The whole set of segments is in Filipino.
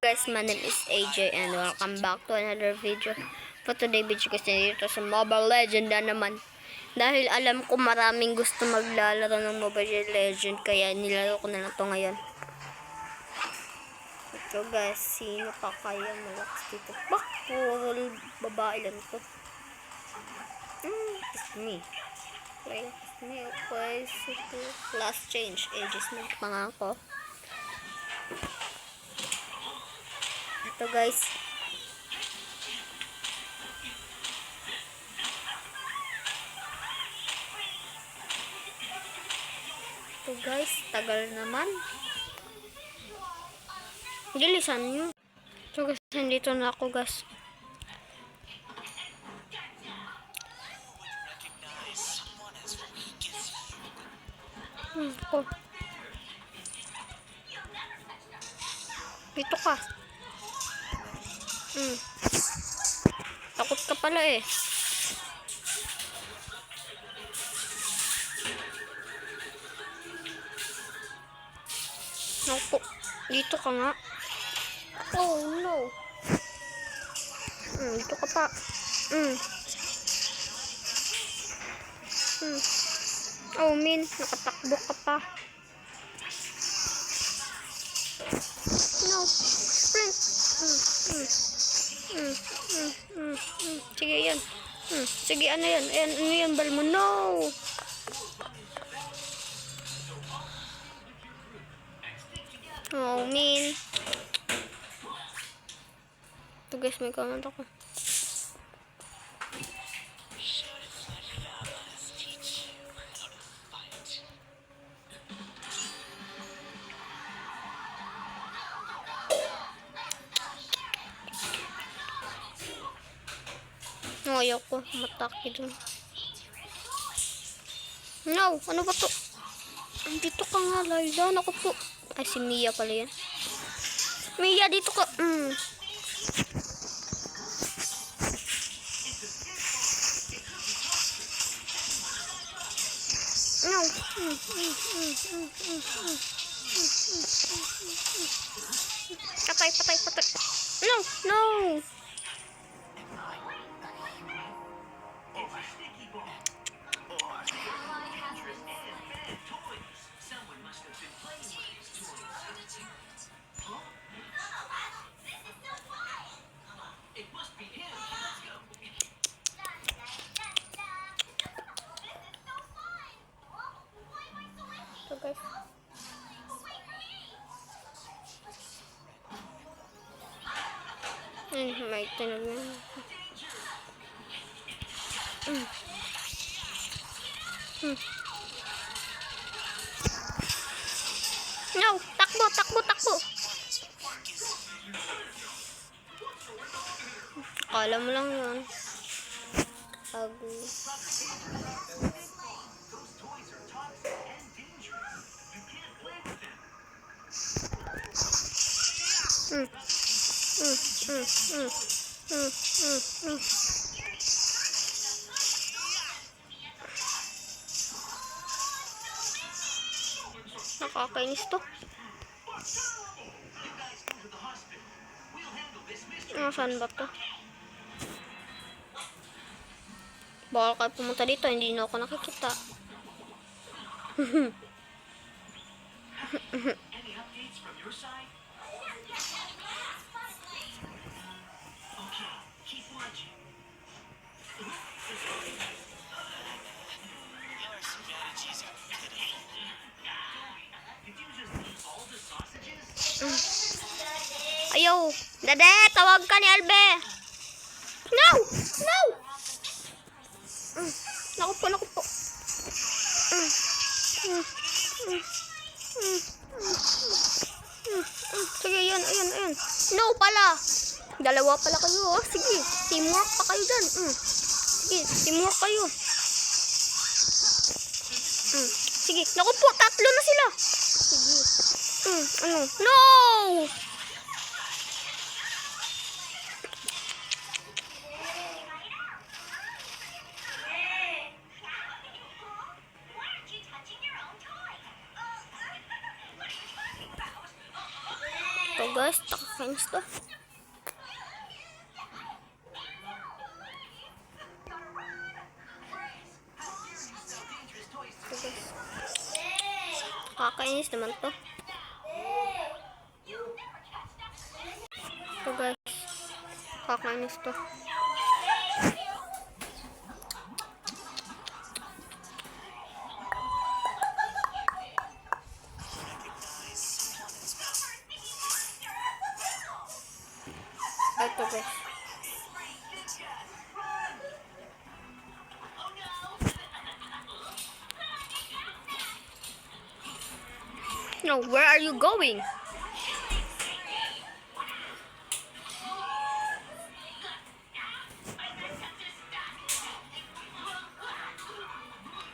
Guys, my name is AJ and welcome back to another video. For today video kasi dito sa Mobile Legends na naman. Dahil alam ko maraming gusto maglalaro ng Mobile Legends kaya nilaro ko na lang to ngayon. So guys, sino pa kaya malakas dito? Bah, puro babae lang to. It's me. Okay, it's me. Okay, so last change. Ages na pangako. Ito guys. Ito guys, tagal naman. Gilisan nyo. So guys, nandito na ako guys. Ako. Dito ka. Takot ka pala eh. Ako. Dito ka nga. Oh no. Dito ka pa. Oh min, nakatakbo ka pa. No. Sprint. Sige yan. Sige, ano yan? Ano yan, bal mo? No! Oh, min. Ito guys, may comment ako. Ayaw ko matake dun. No! Ano ba to? Dito ka nga, Layla. Naku po. Ay, si Mia pala yan. Mia, dito ka. No! Patay. No! No! So guys, may tinagyan. No! Takbo! Akala mo lang yun. Bago. Nakakainis to. Saan ba to? Bawal kayo pumunta dito, hindi na ako nakikita. Ayaw! Dade! Tawag ka ni Albe! No! Naku po. Sige, yan. No pala! Dalawa pala kayo. Sige, teamwork pa kayo dyan. Sige, teamwork kayo. Sige, naku po, tatlo na sila. Sige. Ano? No! So guys, Kainis to. Kakainis naman to. So guys, kakainis to. Ito guys. No, where are you going?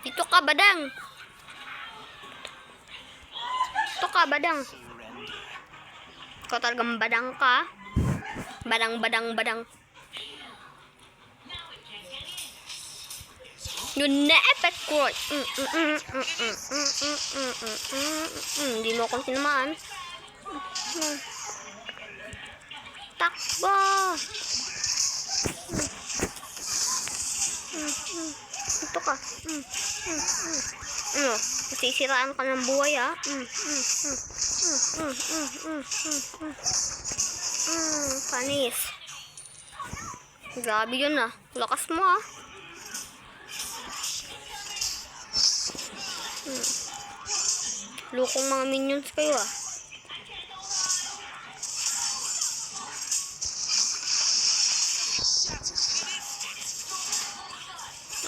Dito ka, badang. Dito ka, badang. Ikaw talagang badang ka. Badang, badang, badang. Yun na epic quote. Hindi mo akong tinamaan. Takbo. Ito ka. Masisiraan ka ng buhay, ha? Panis. Grabe yun, ah. Lakas mo, ah. Lukong mga minions kayo, ah.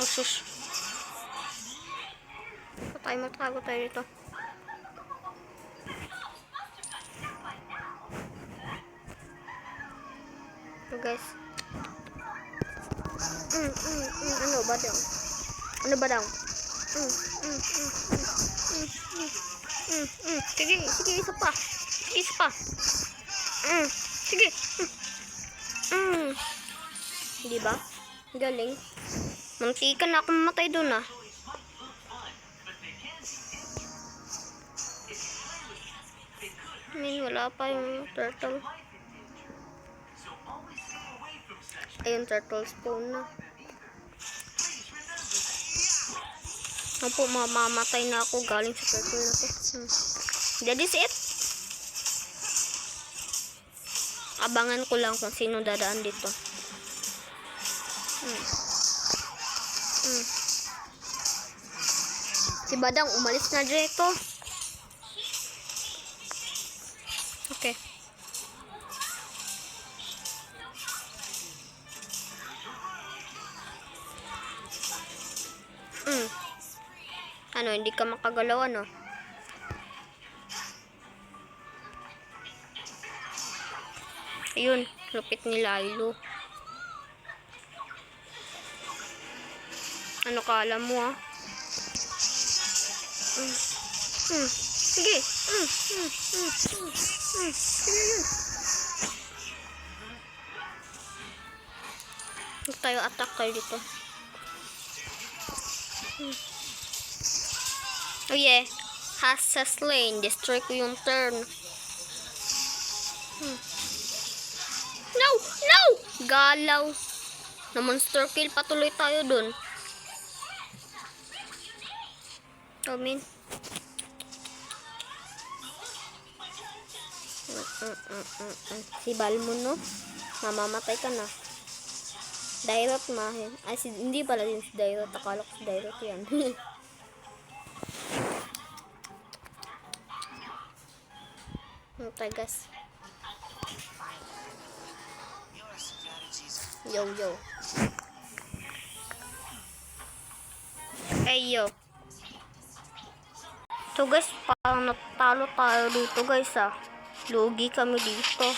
Oh, sus. Matago tayo dito. So guys. Ano ba daw? Ano ba daw? Sige, isa pa. Isa pa. Sige. Di ba? Galing. Mantika na ako mamatay doon, ah. Wala pa yung turtle. Ayun, turtle spawn na. Opo, mamamatay na ako galing sa turtle na to. That is it. Abangan ko lang kung sino dadaan dito. Si Badang umalis na dito. Okay. Ano, hindi ka makagalaw, ano? Ayun, lupit ni Lilo. Ano kala mo, ah? Sige. Sige yun. Huwag tayo attack kayo dito. Oh yeah. Has slain. Destroy ko yung turn. No! No! Galaw. Na monster kill. Patuloy tayo dun. Min. Si Balmon, no? Mamamatay ka na. Dairot mahin. Ay, hindi pala din si Dairot. Akala ko si Dairot yan. Okay, guys. Yo. Hey, yo. So guys, parang natalo tayo dito guys, ah. Lugi kami dito.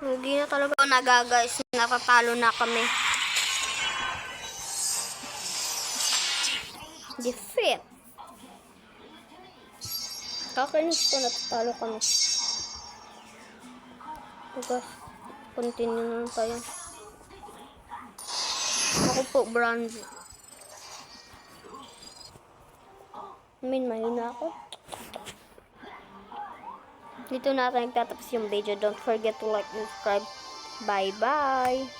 Lugi na talaga. Guys, natatalo na kami. Defeat. Kakainis ko, natatalo kami. So guys, continue na tayo. Ako po, bronze. Mahina ako. Dito natin nagtatapos yung video. Don't forget to like and subscribe. Bye-bye!